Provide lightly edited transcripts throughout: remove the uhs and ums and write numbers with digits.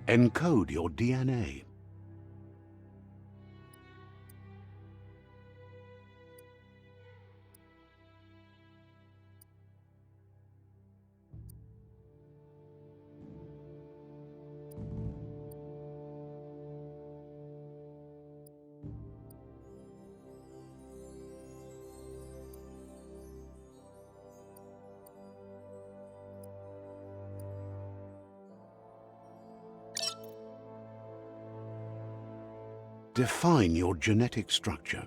Encode your DNA. Define your genetic structure.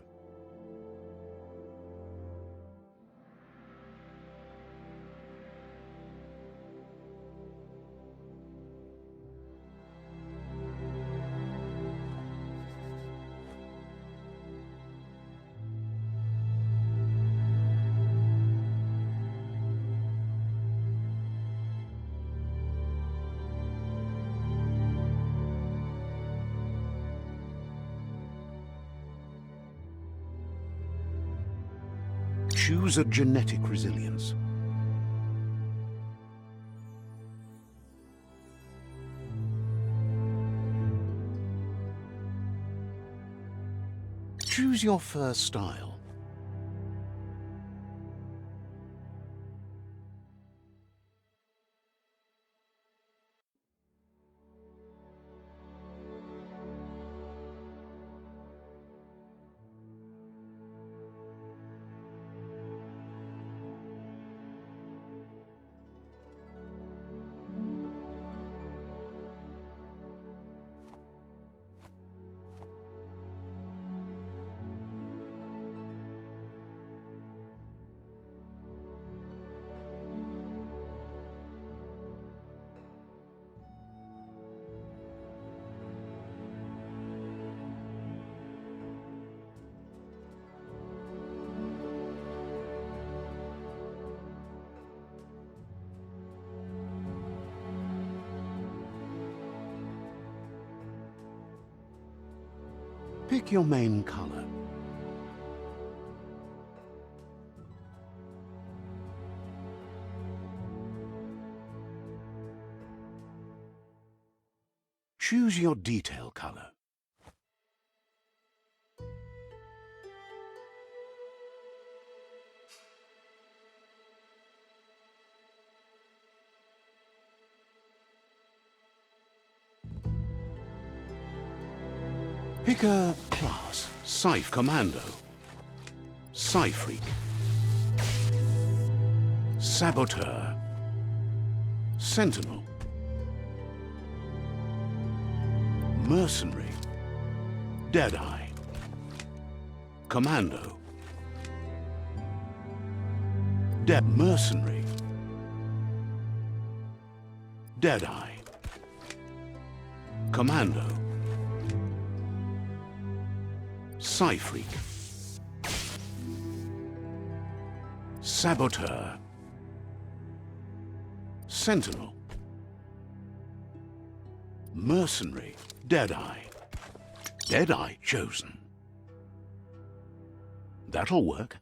Choose a genetic resilience. Choose your fur style. Pick your main color. Choose your detail color. Pick a class. Scythe Commando. Psy-Freak. Saboteur. Sentinel. Mercenary. Deadeye. Commando. Mercenary. Deadeye. Commando. Psy-Freak. Saboteur. Sentinel. Mercenary. Deadeye. Deadeye chosen. That'll work.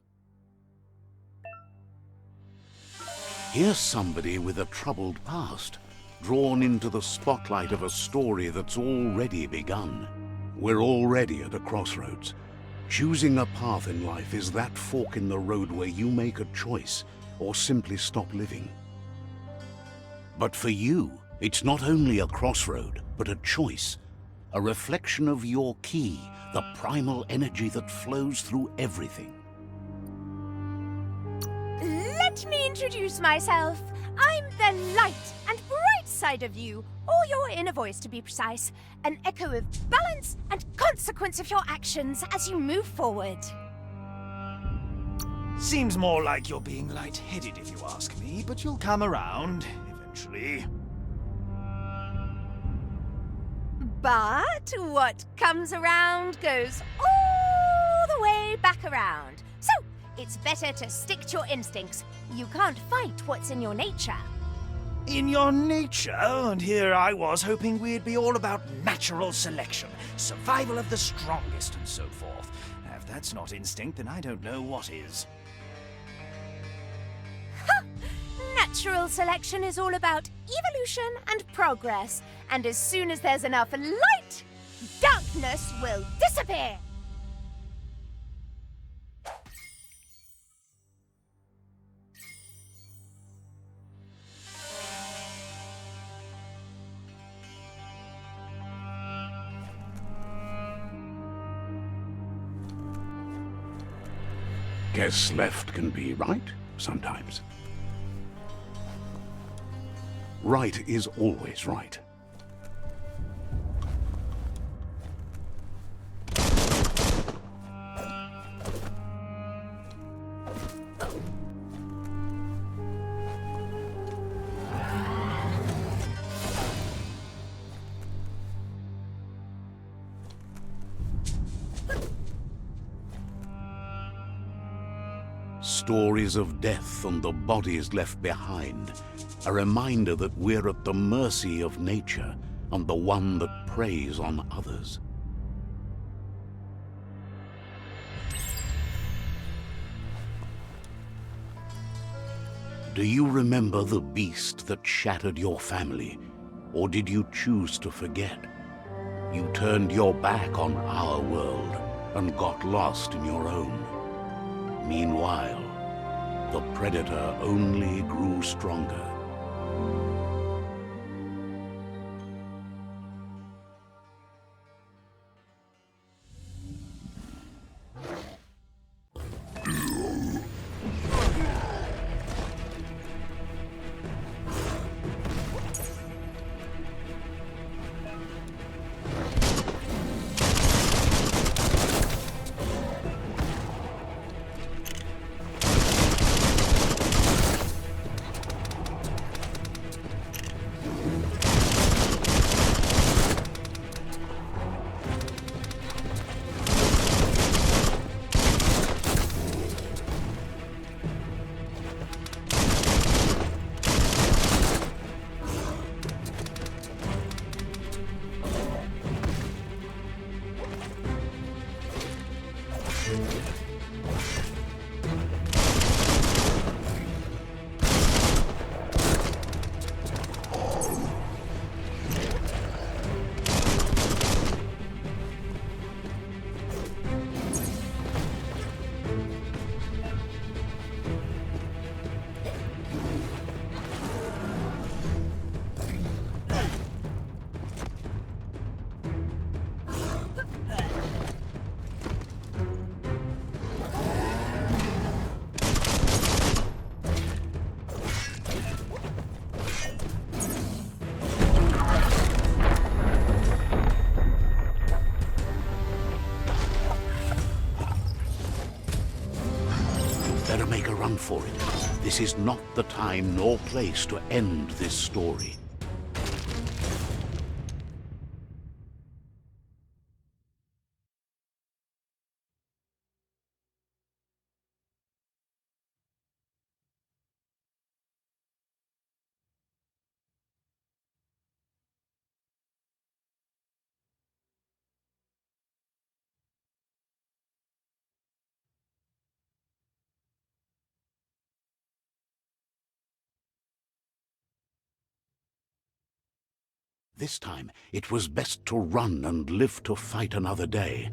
Here's somebody with a troubled past, drawn into the spotlight of a story that's already begun. We're already at a crossroads. Choosing a path in life is that fork in the road where you make a choice or simply stop living. But for you, it's not only a crossroad, but a choice. A reflection of your key, the primal energy that flows through everything. Let me introduce myself. I'm the light and bright side of you, or your inner voice to be precise. An echo of balance and consequence of your actions as you move forward. Seems more like you're being light-headed if you ask me, but you'll come around eventually. But what comes around goes all the way back around. So, it's better to stick to your instincts. You can't fight what's in your nature. In your nature? And here I was hoping we'd be all about natural selection, survival of the strongest and so forth. If that's not instinct, then I don't know what is. Ha! Natural selection is all about evolution and progress, and as soon as there's enough light, darkness will disappear. Guess left can be right, sometimes. Right is always right. Stories of death and the bodies left behind, a reminder that we're at the mercy of nature and the one that preys on others. Do you remember the beast that shattered your family, or did you choose to forget? You turned your back on our world and got lost in your own. Meanwhile, the predator only grew stronger. Better make a run for it. This is not the time nor place to end this story. This time, it was best to run and live to fight another day.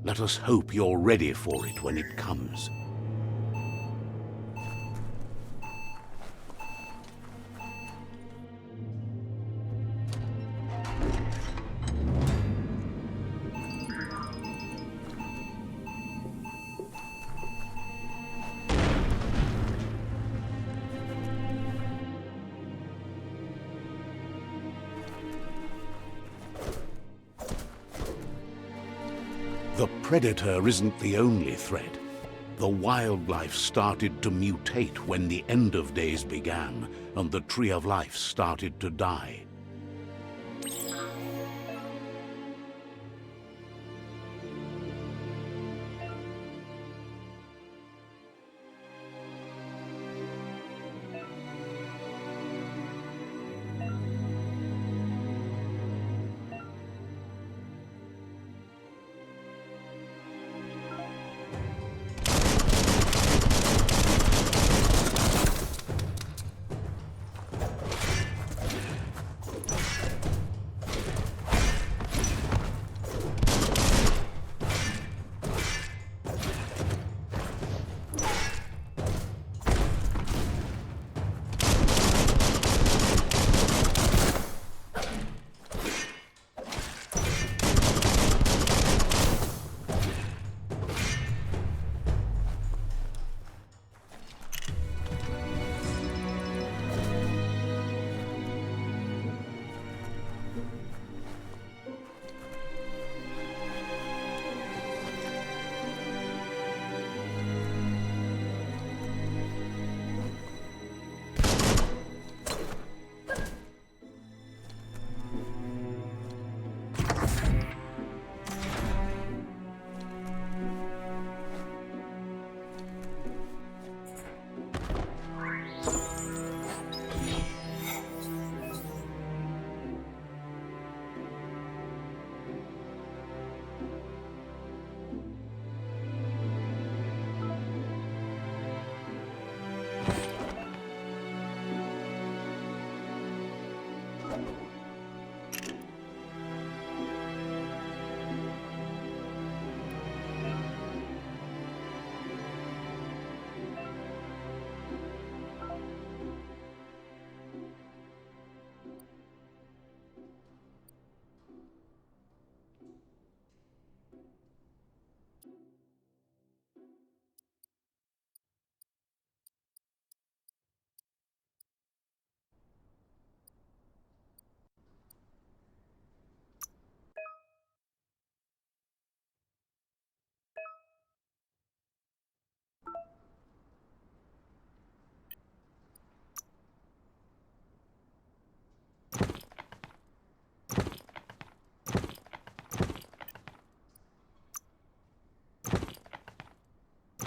Let us hope you're ready for it when it comes. The predator isn't the only threat. The wildlife started to mutate when the end of days began, and the tree of life started to die.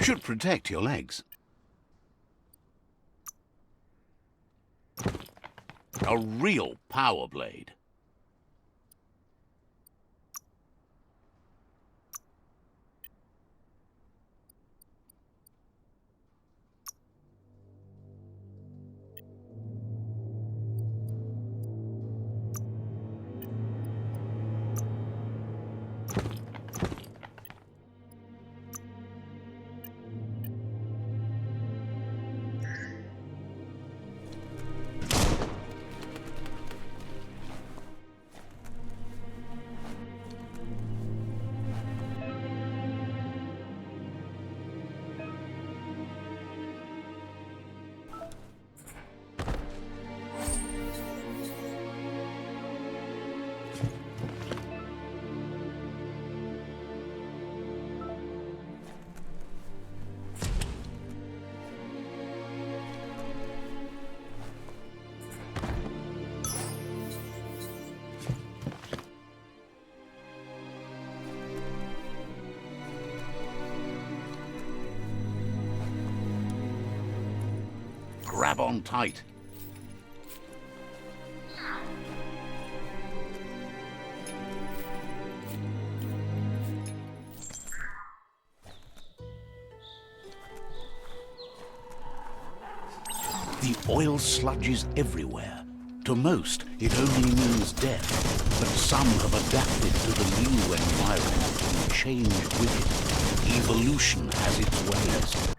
Should protect your legs. A real power blade. Grab on tight. The oil sludges everywhere. To most, it only means death, but some have adapted to the new environment and changed with it. Evolution has its ways.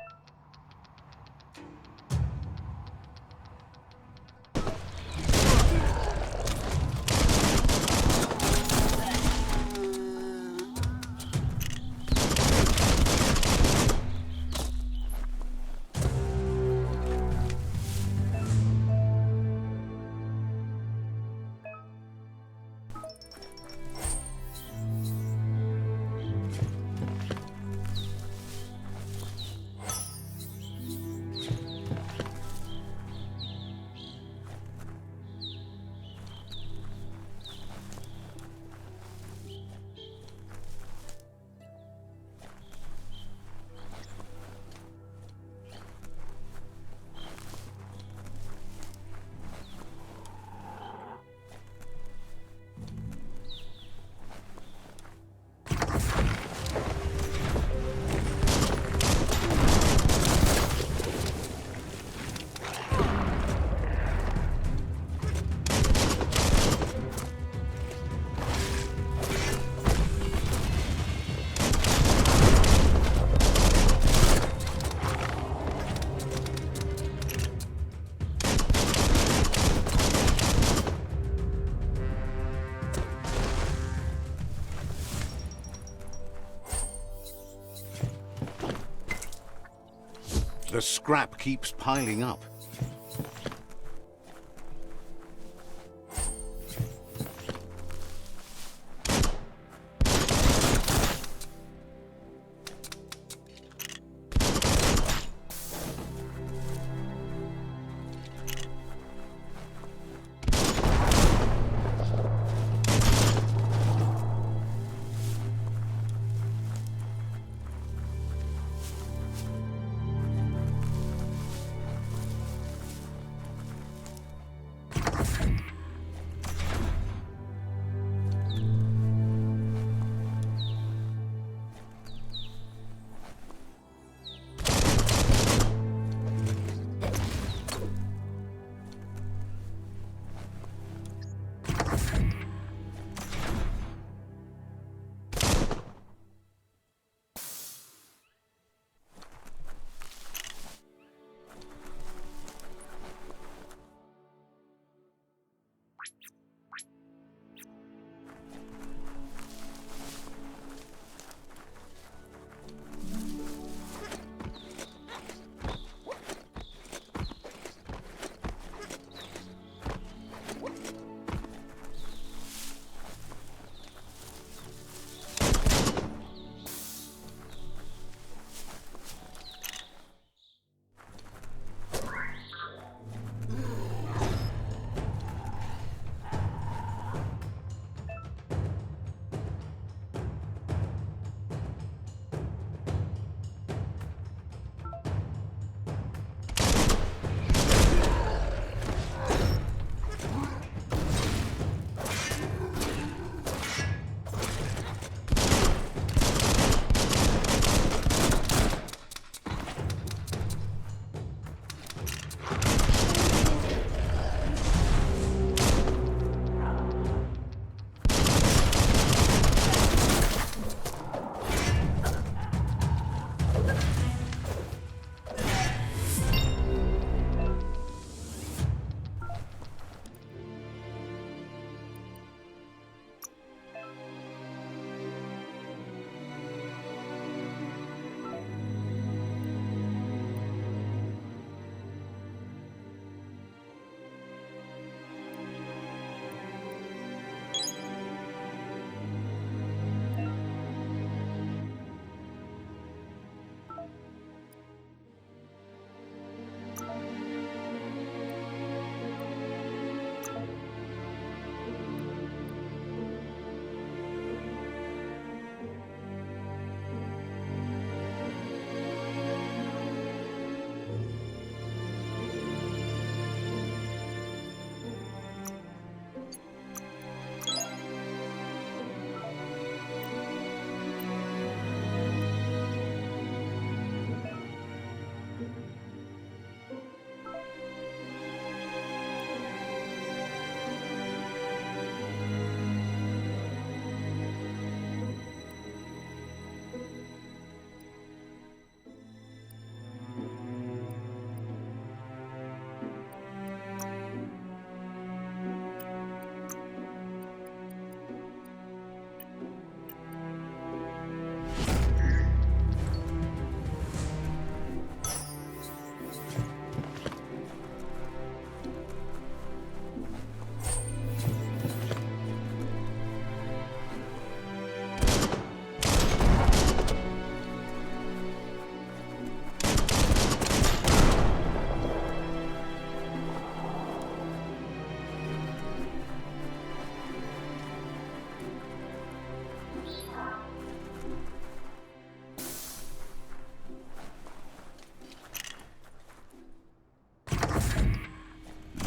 The scrap keeps piling up.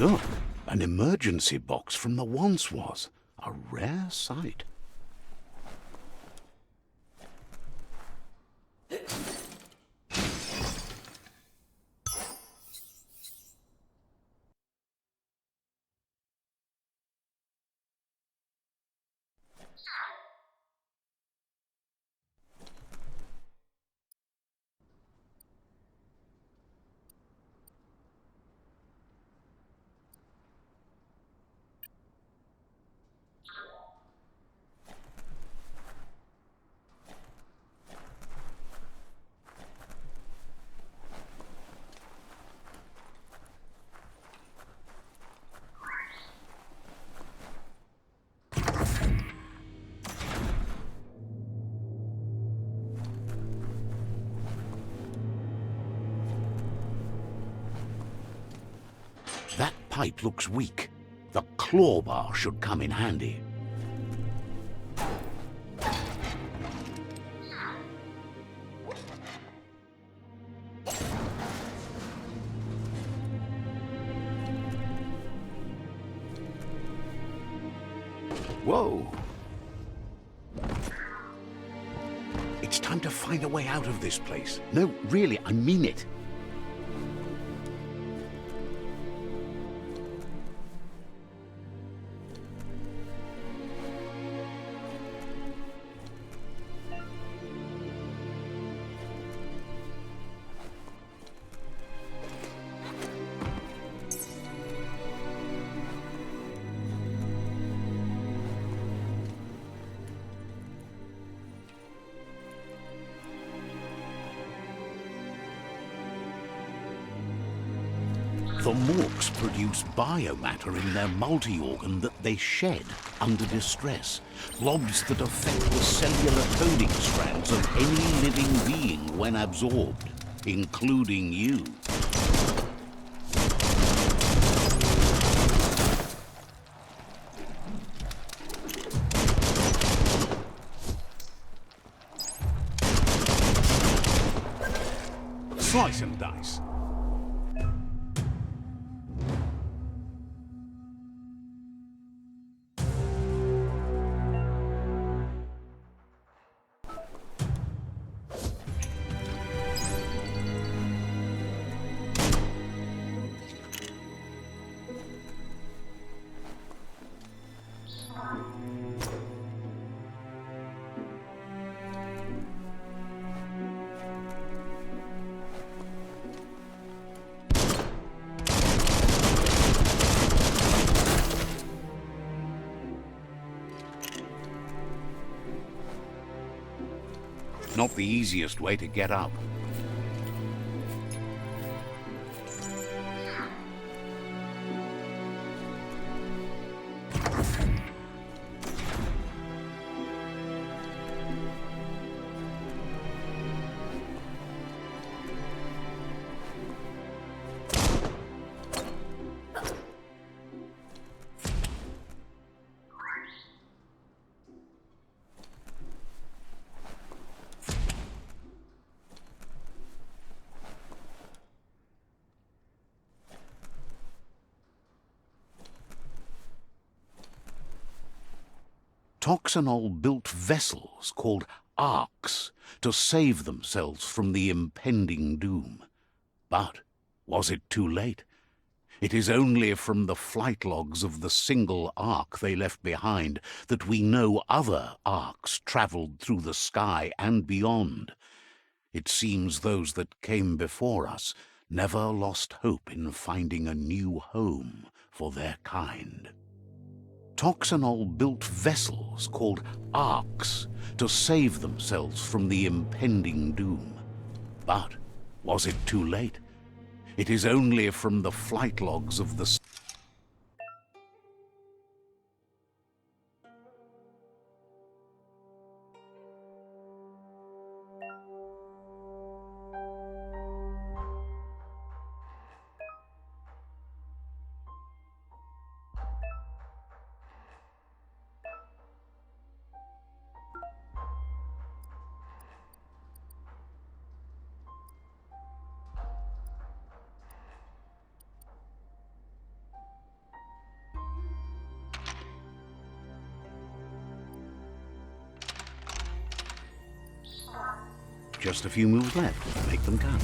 Look, an emergency box from the once was. A rare sight. That pipe looks weak. The claw bar should come in handy. Whoa! It's time to find a way out of this place. No, really, I mean it. The Morks produce biomatter in their multi-organ that they shed under distress. Blobs that affect the cellular coding strands of any living being when absorbed, including you. Slice and dice. Not the easiest way to get up. Toxanol built vessels called arks to save themselves from the impending doom. But was it too late? It is only from the flight logs of the single ark they left behind that we know other arks travelled through the sky and beyond. It seems those that came before us never lost hope in finding a new home for their kind. Toxanol built vessels called arks to save themselves from the impending doom. But was it too late? It is only from the flight logs of the Just a few moves left. Make them count.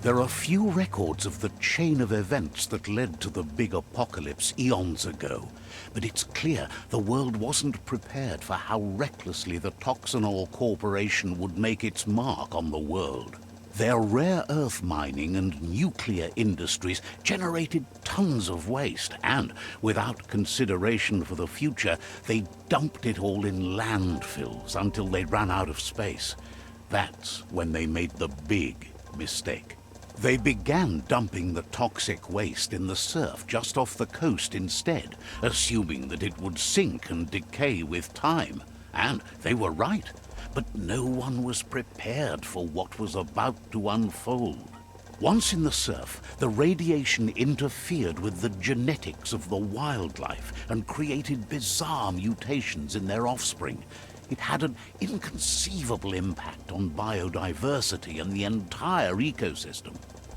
There are few records of the chain of events that led to the big apocalypse eons ago, but it's clear the world wasn't prepared for how recklessly the Toxanol Corporation would make its mark on the world. Their rare earth mining and nuclear industries generated tons of waste, and without consideration for the future, they dumped it all in landfills until they ran out of space. That's when they made the big mistake. They began dumping the toxic waste in the surf just off the coast instead, assuming that it would sink and decay with time. And they were right. But no one was prepared for what was about to unfold. Once in the surf, the radiation interfered with the genetics of the wildlife and created bizarre mutations in their offspring. It had an inconceivable impact on biodiversity and the entire ecosystem.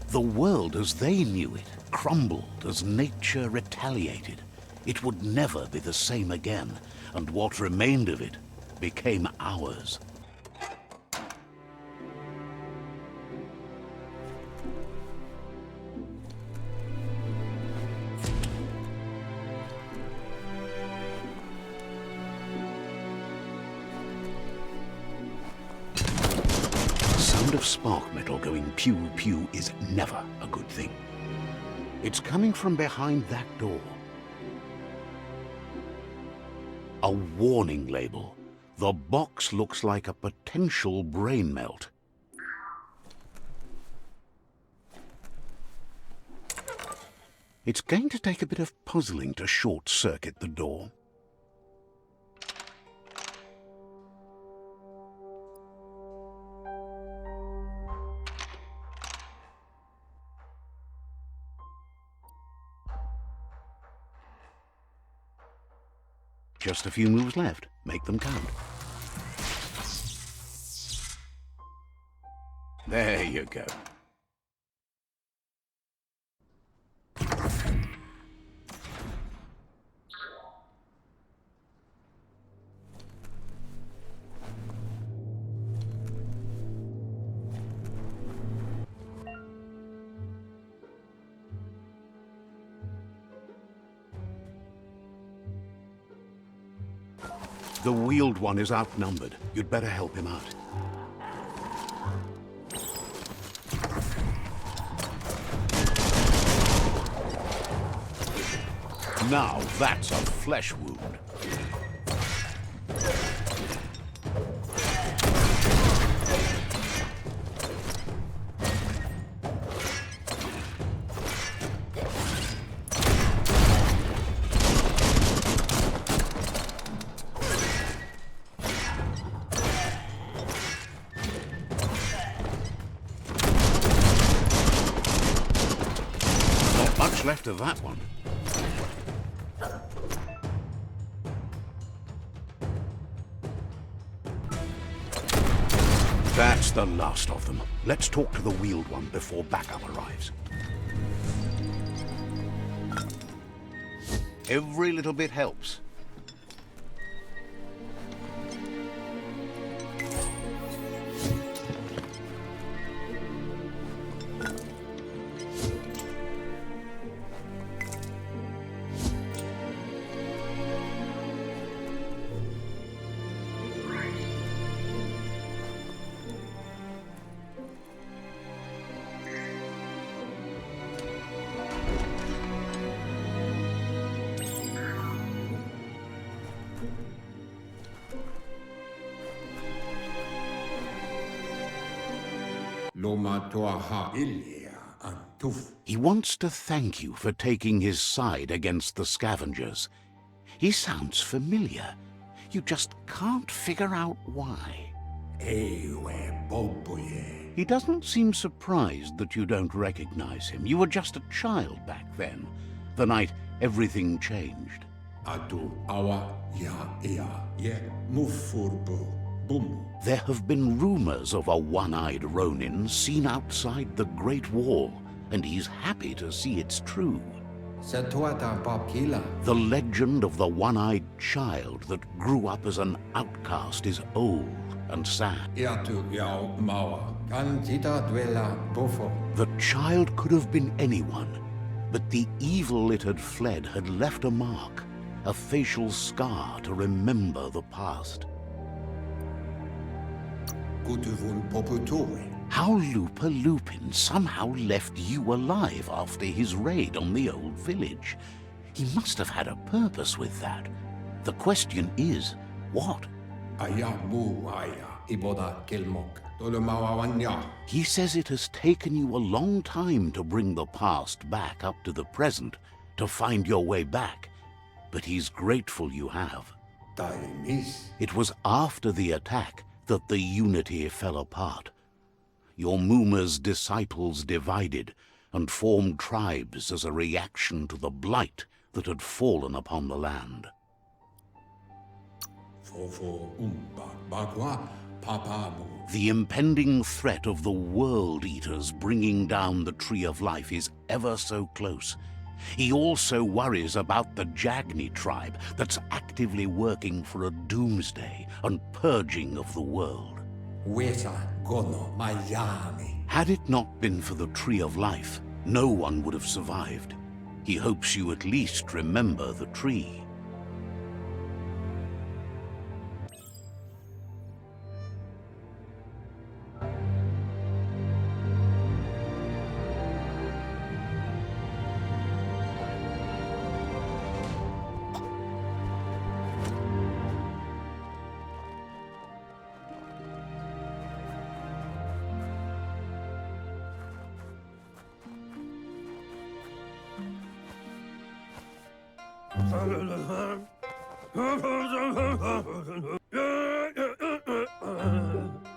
The world as they knew it crumbled as nature retaliated. It would never be the same again, and what remained of it became ours. Of spark metal going pew-pew is never a good thing. It's coming from behind that door. A warning label. The box looks like a potential brain melt. It's going to take a bit of puzzling to short-circuit the door. Just a few moves left. Make them count. There you go. The wheeled one is outnumbered. You'd better help him out. Now that's a flesh wound. Left of that one. That's the last of them. Let's talk to the wheeled one before backup arrives. Every little bit helps. He wants to thank you for taking his side against the scavengers. He sounds familiar. You just can't figure out why. He doesn't seem surprised that you don't recognize him. You were just a child back then, the night everything changed. There have been rumors of a one-eyed Ronin seen outside the Great Wall, and he's happy to see it's true. The legend of the one-eyed child that grew up as an outcast is old and sad. The child could have been anyone, but the evil it had fled had left a mark, a facial scar to remember the past. How Lupa Lupin somehow left you alive after his raid on the old village. He must have had a purpose with that. The question is, what? He says it has taken you a long time to bring the past back up to the present, to find your way back, but he's grateful you have. It was after the attack that the unity fell apart. Your Muma's disciples divided and formed tribes as a reaction to the blight that had fallen upon the land. The impending threat of the World Eaters bringing down the Tree of Life is ever so close. He also worries about the Jagni tribe that's actively working for a doomsday and purging of the world. Had it not been for the Tree of Life, no one would have survived. He hopes you at least remember the tree.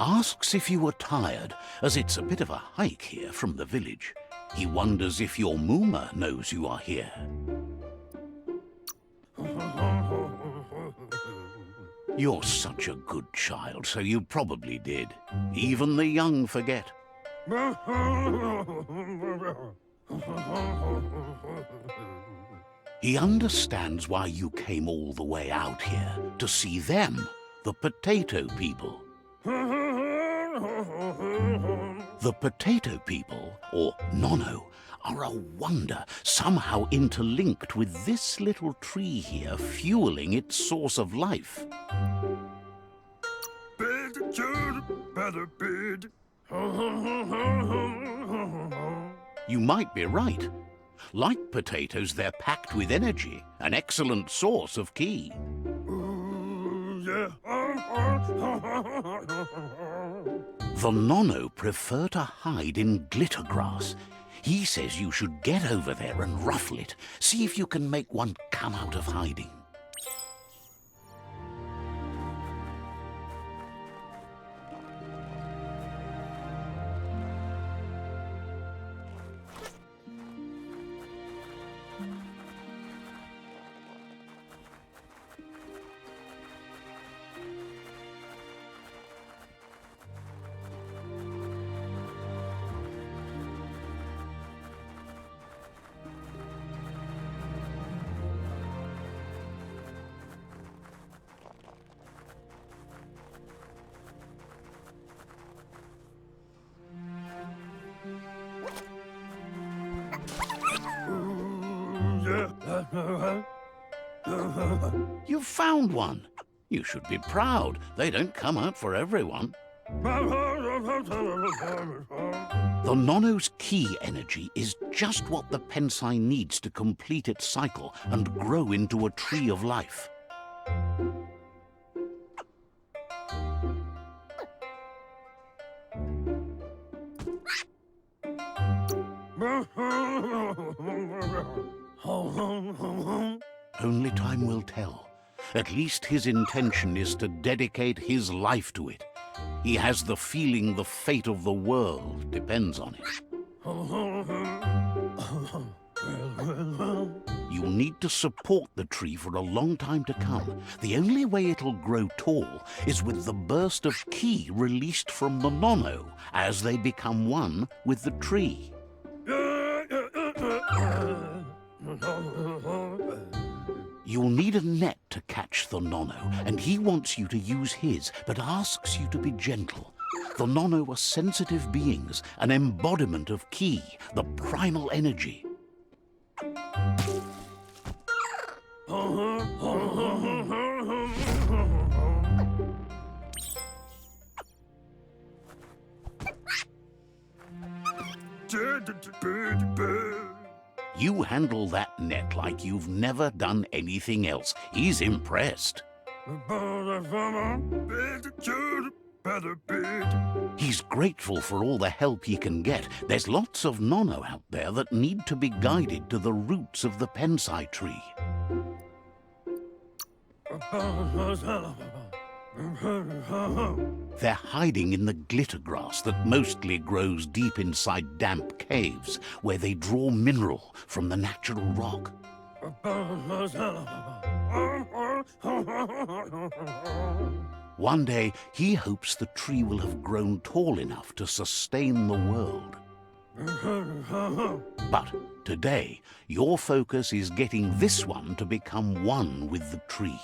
Asks if you were tired, as it's a bit of a hike here from the village. He wonders if your Muma knows you are here. You're such a good child, so you probably did. Even the young forget. He understands why you came all the way out here, to see them, the potato people. The potato people, or Nono, are a wonder, somehow interlinked with this little tree here, fueling its source of life. You might be right. Like potatoes, they're packed with energy, an excellent source of ki. The Nono prefer to hide in glitter grass. He says you should get over there and ruffle it. See if you can make one come out of hiding. You found one. You should be proud. They don't come out for everyone. The Nono's ki energy is just what the Pensai needs to complete its cycle and grow into a tree of life. Only time will tell. At least his intention is to dedicate his life to it. He has the feeling the fate of the world depends on it. You'll need to support the tree for a long time to come. The only way it'll grow tall is with the burst of ki released from the Nono as they become one with the tree. You'll need a net to catch the Nono, and he wants you to use his, but asks you to be gentle. The Nono are sensitive beings, an embodiment of Ki, the primal energy. You handle that net like you've never done anything else. He's impressed. He's grateful for all the help he can get. There's lots of Nono out there that need to be guided to the roots of the Pensai tree. They're hiding in the glitter grass that mostly grows deep inside damp caves, where they draw mineral from the natural rock. One day, he hopes the tree will have grown tall enough to sustain the world. But today, your focus is getting this one to become one with the tree.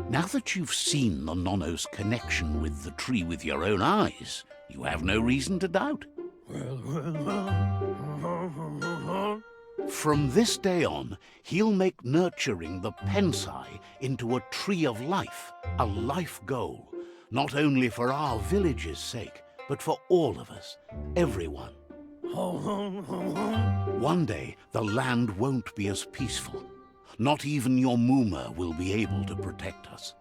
Now that you've seen the Nono's connection with the tree with your own eyes, you have no reason to doubt. From this day on, he'll make nurturing the Pensai into a tree of life, a life goal, not only for our village's sake, but for all of us, everyone. One day, the land won't be as peaceful. Not even your Muma will be able to protect us.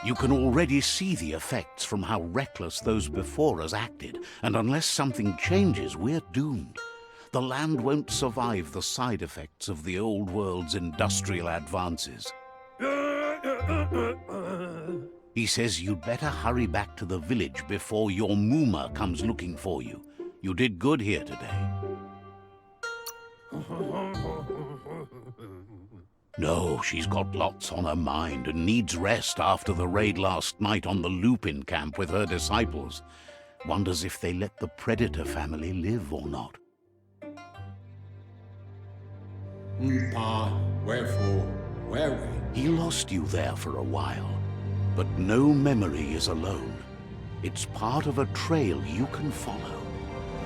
You can already see the effects from how reckless those before us acted, and unless something changes, we're doomed. The land won't survive the side effects of the old world's industrial advances. He says you'd better hurry back to the village before your Muma comes looking for you. You did good here today. No, she's got lots on her mind and needs rest after the raid last night on the Lupin camp with her disciples. Wonders if they let the Predator family live or not. Wherefore, where we? He lost you there for a while, but no memory is alone. It's part of a trail you can follow.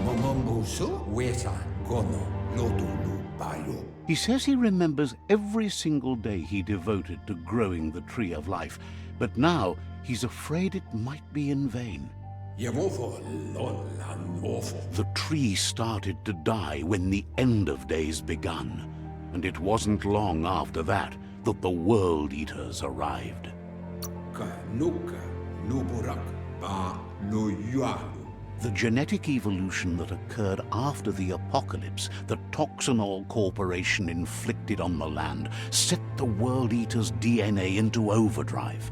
Momombusu, Wesa, Gono, Lotulu, Bayo. He says he remembers every single day he devoted to growing the Tree of Life, but now he's afraid it might be in vain. The tree started to die when the end of days begun, and it wasn't long after that that the World Eaters arrived. The genetic evolution that occurred after the apocalypse that Toxanol Corporation inflicted on the land set the World Eater's DNA into overdrive.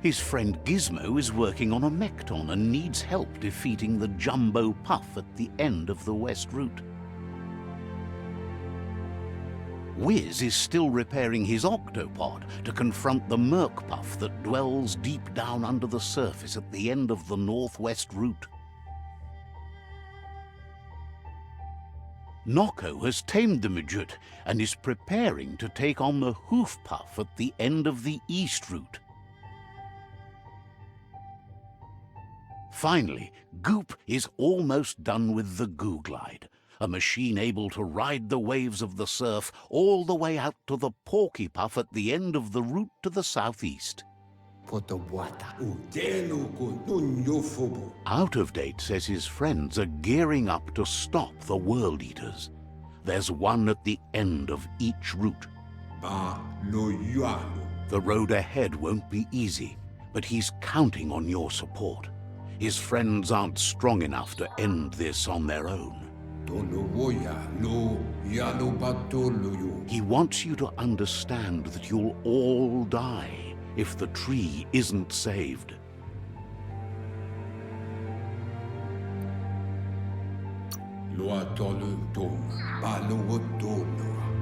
His friend Gizmo is working on a Mekton and needs help defeating the Jumbo Puff at the end of the West Route. Wiz is still repairing his octopod to confront the Merc Puff that dwells deep down under the surface at the end of the Northwest Route. Noko has tamed the Midget and is preparing to take on the Hoof Puff at the end of the East Route. Finally, Goop is almost done with the Goo Glide. a machine able to ride the waves of the surf all the way out to the Porky Puff at the end of the route to the southeast. Out of Date says his friends are gearing up to stop the World Eaters. There's one at the end of each route. The road ahead won't be easy, but he's counting on your support. His friends aren't strong enough to end this on their own. He wants you to understand that you'll all die if the tree isn't saved.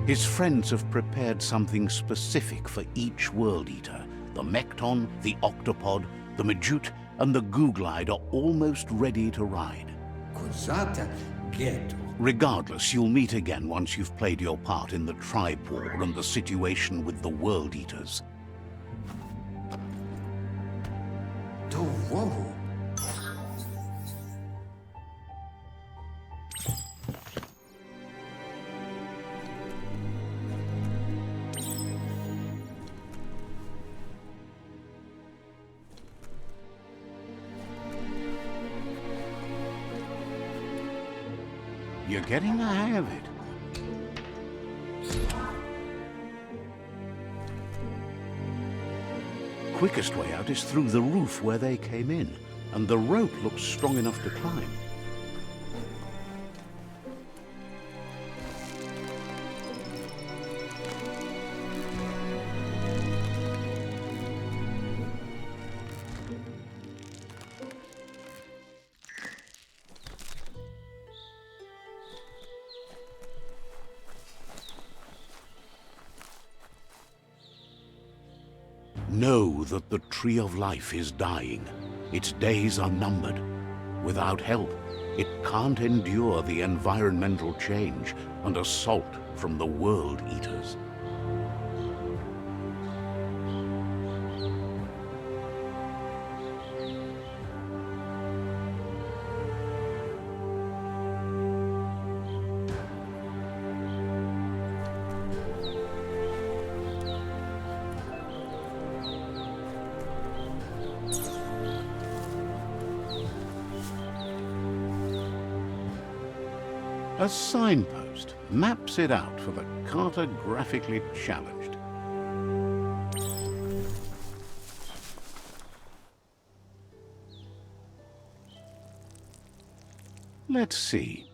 His friends have prepared something specific for each World Eater. The Mekton, the Octopod, the Majute, and the Googlide are almost ready to ride. Regardless, you'll meet again once you've played your part in the tribe war and the situation with the World Eaters. You're getting the hang of it. Quickest way out is through the roof where they came in, and the rope looks strong enough to climb. Know that the Tree of Life is dying. Its days are numbered. Without help, it can't endure the environmental change and assault from the World Eaters. A signpost maps it out for the cartographically challenged. Let's see.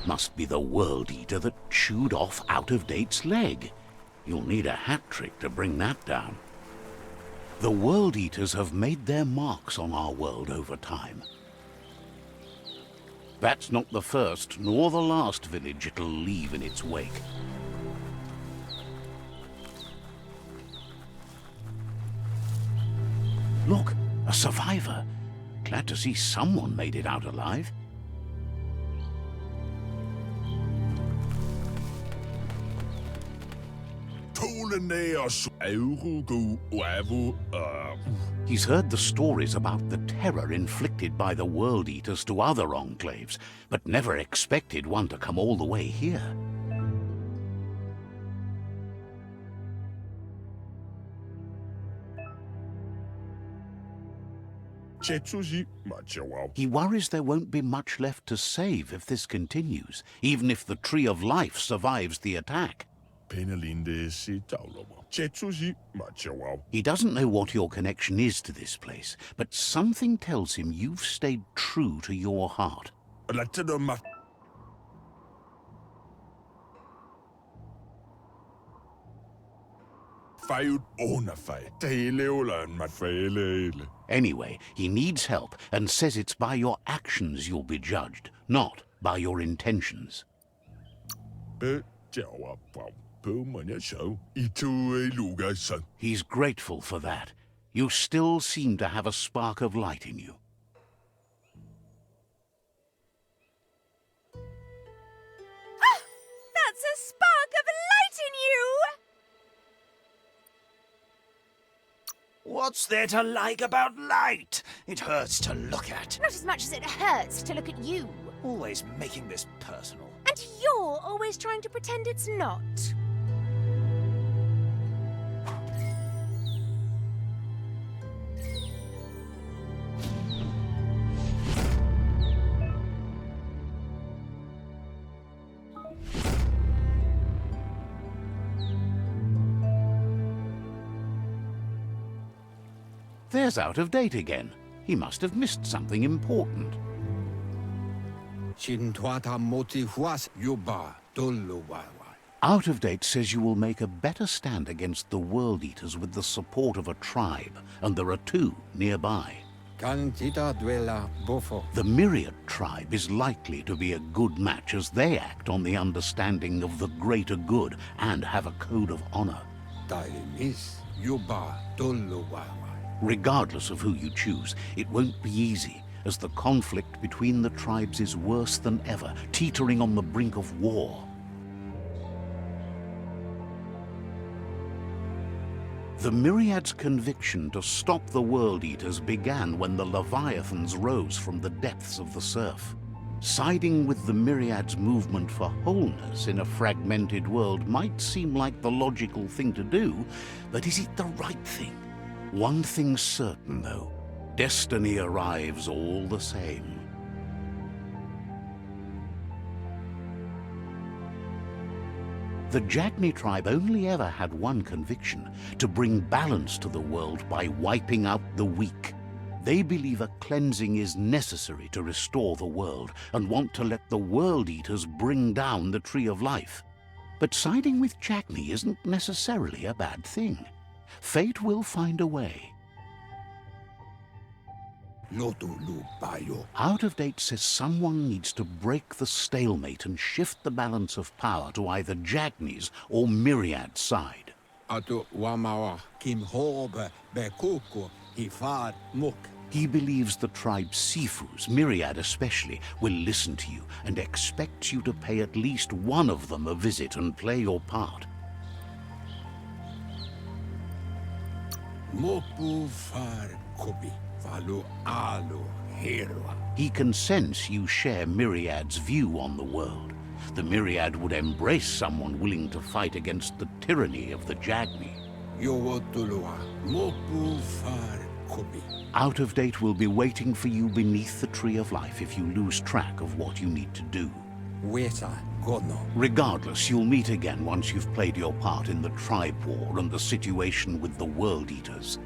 Must be the World Eater that chewed off Out of Date's leg. You'll need a hat trick to bring that down. The World Eaters have made their marks on our world over time. That's not the first nor the last village it'll leave in its wake. Look, a survivor. Glad to see someone made it out alive. He's heard the stories about the terror inflicted by the World Eaters to other enclaves, but never expected one to come all the way here. He worries there won't be much left to save if this continues, even if the Tree of Life survives the attack. He doesn't know what your connection is to this place, but something tells him you've stayed true to your heart. Anyway, he needs help and says it's by your actions you'll be judged, not by your intentions. He's grateful for that. You still seem to have a spark of light in you. That's a spark of light in you! What's there to like about light? It hurts to look at. Not as much as it hurts to look at you. Always making this personal. And you're always trying to pretend it's not. There's Out of Date again. He must have missed something important. Out of Date says you will make a better stand against the World Eaters with the support of a tribe, and there are two nearby. The Myriad tribe is likely to be a good match as they act on the understanding of the greater good and have a code of honor. Regardless of who you choose, it won't be easy, as the conflict between the tribes is worse than ever, teetering on the brink of war. The Myriad's conviction to stop the World Eaters began when the Leviathans rose from the depths of the surf. Siding with the Myriad's movement for wholeness in a fragmented world might seem like the logical thing to do, but is it the right thing? One thing's certain, though. Destiny arrives all the same. The Jagni tribe only ever had one conviction: to bring balance to the world by wiping out the weak. They believe a cleansing is necessary to restore the world, and want to let the World Eaters bring down the Tree of Life. But siding with Jagni isn't necessarily a bad thing. Fate will find a way. Out of Date says someone needs to break the stalemate and shift the balance of power to either Jagni's or Myriad's side. He believes the tribe's Sifus, Myriad especially, will listen to you and expects you to pay at least one of them a visit and play your part. He can sense you share Myriad's view on the world. The Myriad would embrace someone willing to fight against the tyranny of the Jagni. Out of Date will be waiting for you beneath the Tree of Life if you lose track of what you need to do. Regardless, you'll meet again once you've played your part in the tribe war and the situation with the World Eaters.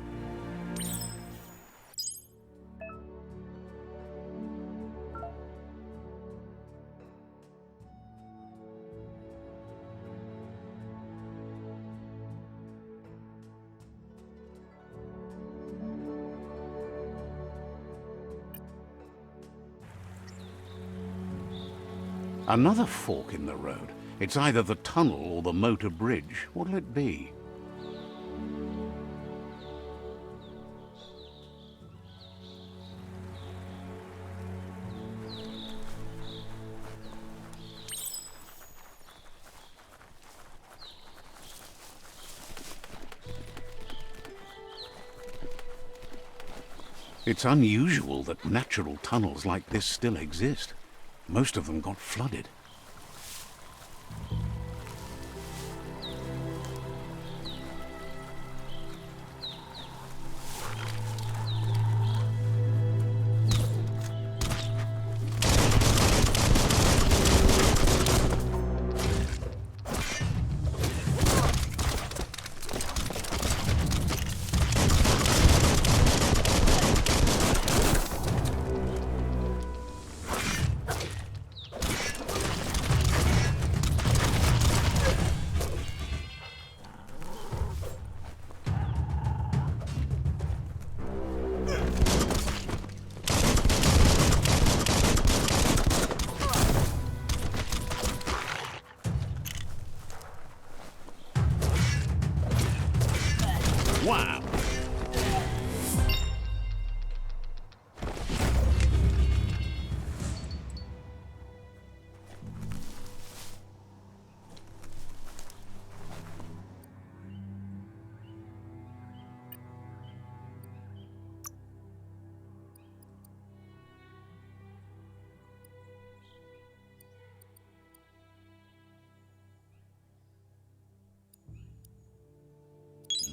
Another fork in the road. It's either the tunnel or the motor bridge. What'll it be? It's unusual that natural tunnels like this still exist. Most of them got flooded.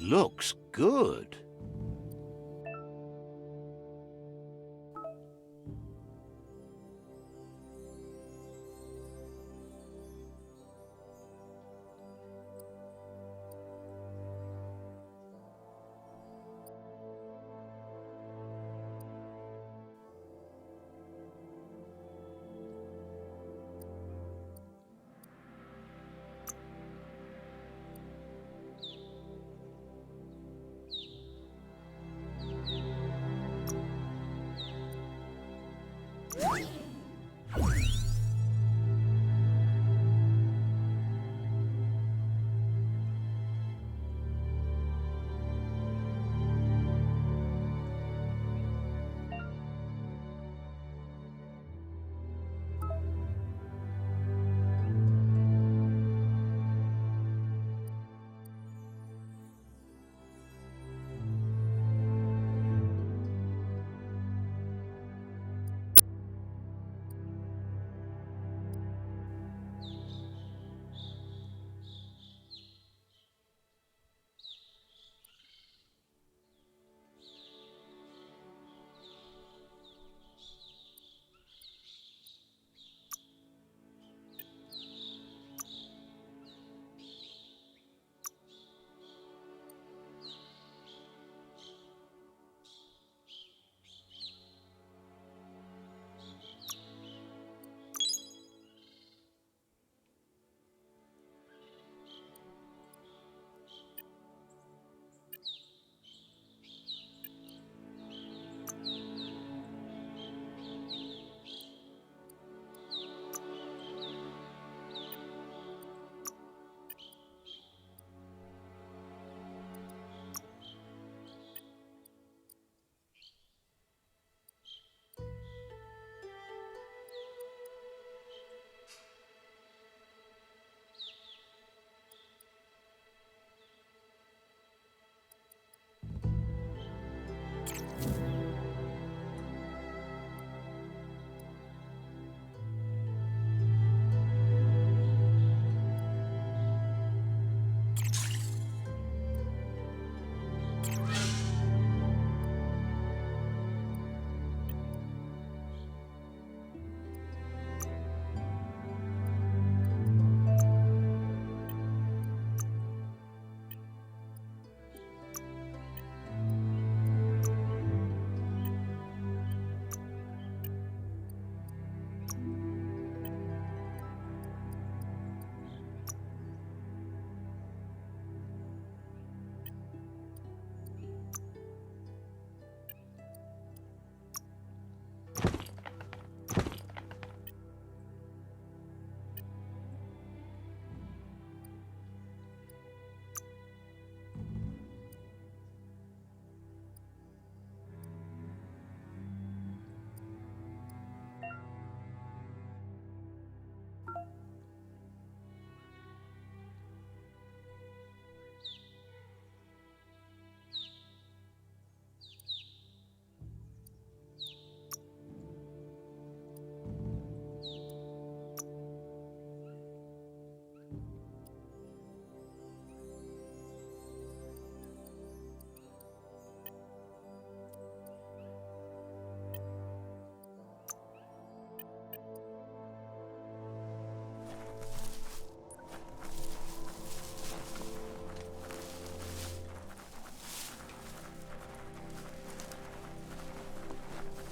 looks good.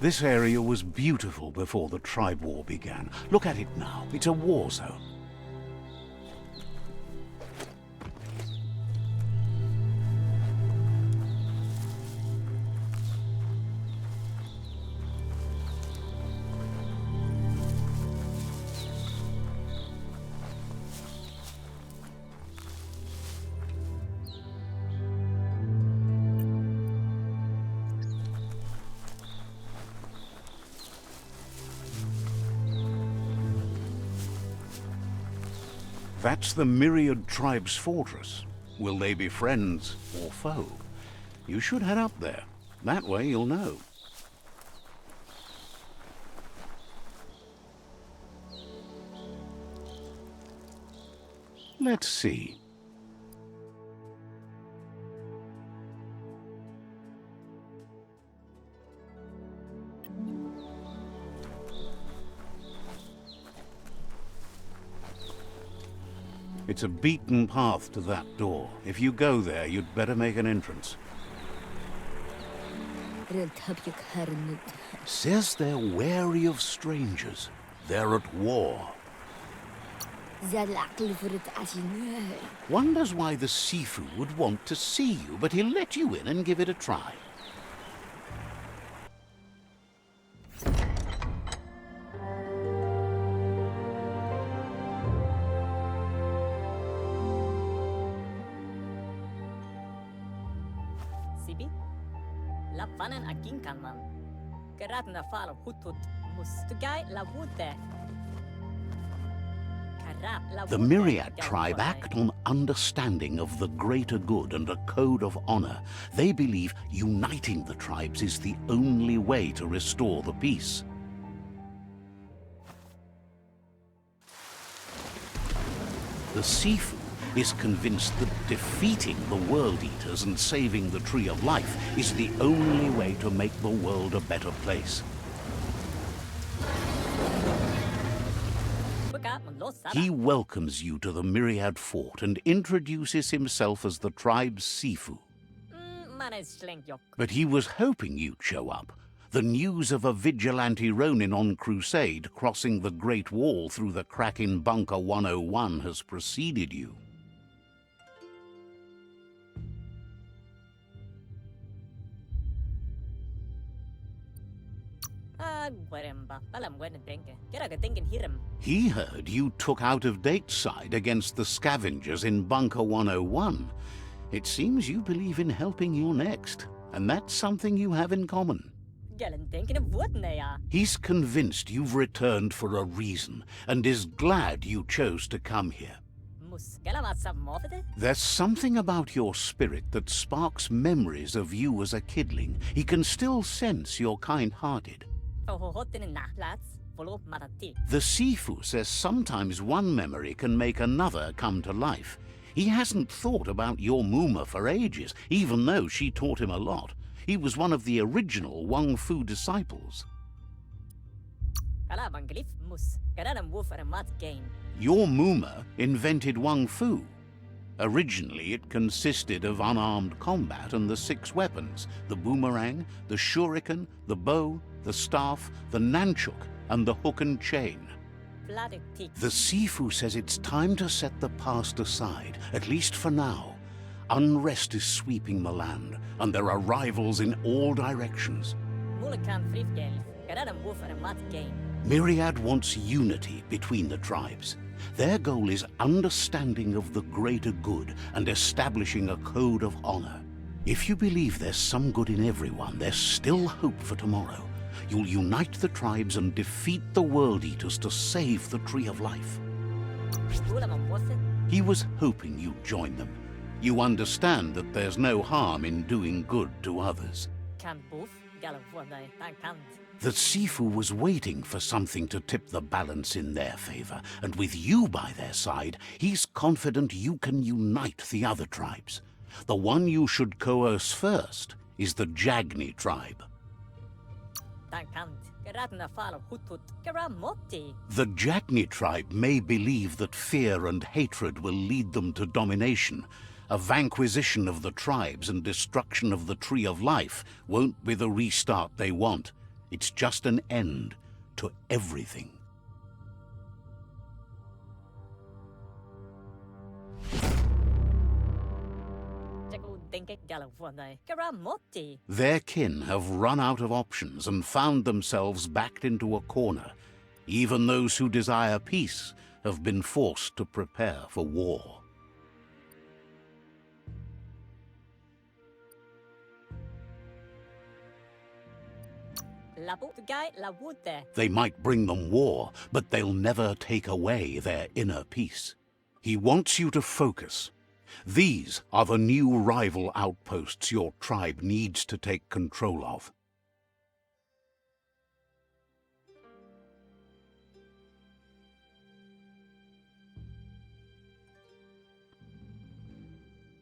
This area was beautiful before the tribe war began. Look at it now. It's a war zone. That's the Myriad Tribe's fortress. Will they be friends or foe? You should head up there. That way you'll know. Let's see. It's a beaten path to that door. If you go there, you'd better make an entrance. Says they're wary of strangers. They're at war. Wonders why the Sifu would want to see you, but he'll let you in and give it a try. Sibi? Lapanen aking kanman. Karat na falo hutut mustugay la wute. The Myriad tribe act on understanding of the greater good and a code of honor. They believe uniting the tribes is the only way to restore the peace. The Sifu is convinced that defeating the World Eaters and saving the Tree of Life is the only way to make the world a better place. He welcomes you to the Myriad Fort and introduces himself as the tribe's Sifu. But he was hoping you'd show up. The news of a vigilante Ronin on crusade crossing the Great Wall through the crack in Bunker 101 has preceded you. He heard you took out-of-date side against the scavengers in Bunker 101. It seems you believe in helping your next, and that's something you have in common. He's convinced you've returned for a reason, and is glad you chose to come here. There's something about your spirit that sparks memories of you as a kidling. He can still sense you're kind-hearted. The Sifu says sometimes one memory can make another come to life. He hasn't thought about your Muma for ages, even though she taught him a lot. He was one of the original Wang Fu disciples. Your Muma invented Wang Fu. Originally, it consisted of unarmed combat and the 6 weapons: the boomerang, the shuriken, the bow, the staff, the nunchuk, and the hook and chain. The Sifu says it's time to set the past aside, at least for now. Unrest is sweeping the land, and there are rivals in all directions. Myriad wants unity between the tribes. Their goal is understanding of the greater good and establishing a code of honor. If you believe there's some good in everyone, there's still hope for tomorrow. You'll unite the tribes and defeat the World Eaters to save the Tree of Life. He was hoping you'd join them. You understand that there's no harm in doing good to others. The Sifu was waiting for something to tip the balance in their favor, and with you by their side, he's confident you can unite the other tribes. The one you should coerce first is the Jagni tribe. The Jagni tribe may believe that fear and hatred will lead them to domination. A vanquisition of the tribes and destruction of the Tree of Life won't be the restart they want. It's just an end to everything. Their kin have run out of options and found themselves backed into a corner. Even those who desire peace have been forced to prepare for war. They might bring them war, but they'll never take away their inner peace. He wants you to focus. These are the new rival outposts your tribe needs to take control of.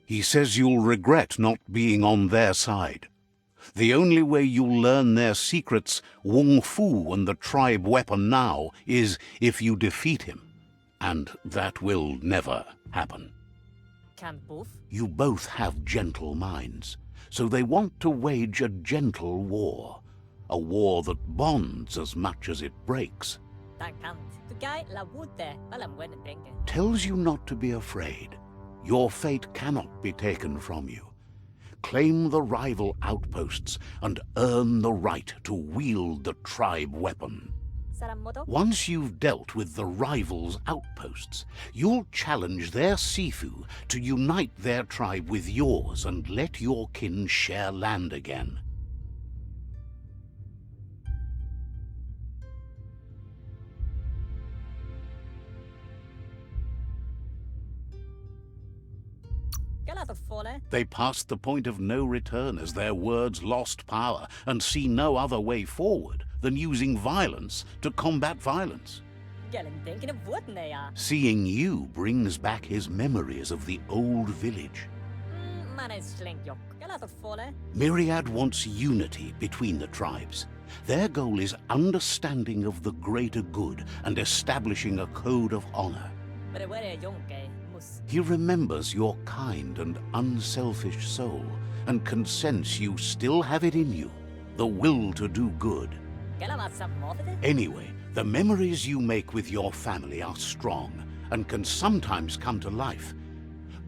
He says you'll regret not being on their side. The only way you'll learn their secrets, Wung Fu and the tribe weapon now, is if you defeat him. And that will never happen. Can both? You both have gentle minds, so they want to wage a gentle war. A war that bonds as much as it breaks. Tankant. Tugai la wute balam wen benge. Tells you not to be afraid. Your fate cannot be taken from you. Claim the rival outposts and earn the right to wield the tribe weapon. Saramoto? Once you've dealt with the rivals' outposts, you'll challenge their Sifu to unite their tribe with yours and let your kin share land again. They passed the point of no return as their words lost power and see no other way forward than using violence to combat violence. Seeing you brings back his memories of the old village. Myriad wants unity between the tribes. Their goal is understanding of the greater good and establishing a code of honor. He remembers your kind and unselfish soul and can sense you still have it in you, the will to do good. Anyway, the memories you make with your family are strong and can sometimes come to life.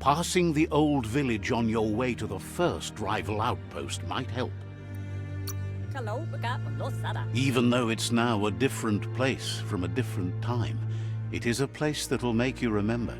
Passing the old village on your way to the first rival outpost might help. Even though it's now a different place from a different time, it is a place that'll make you remember.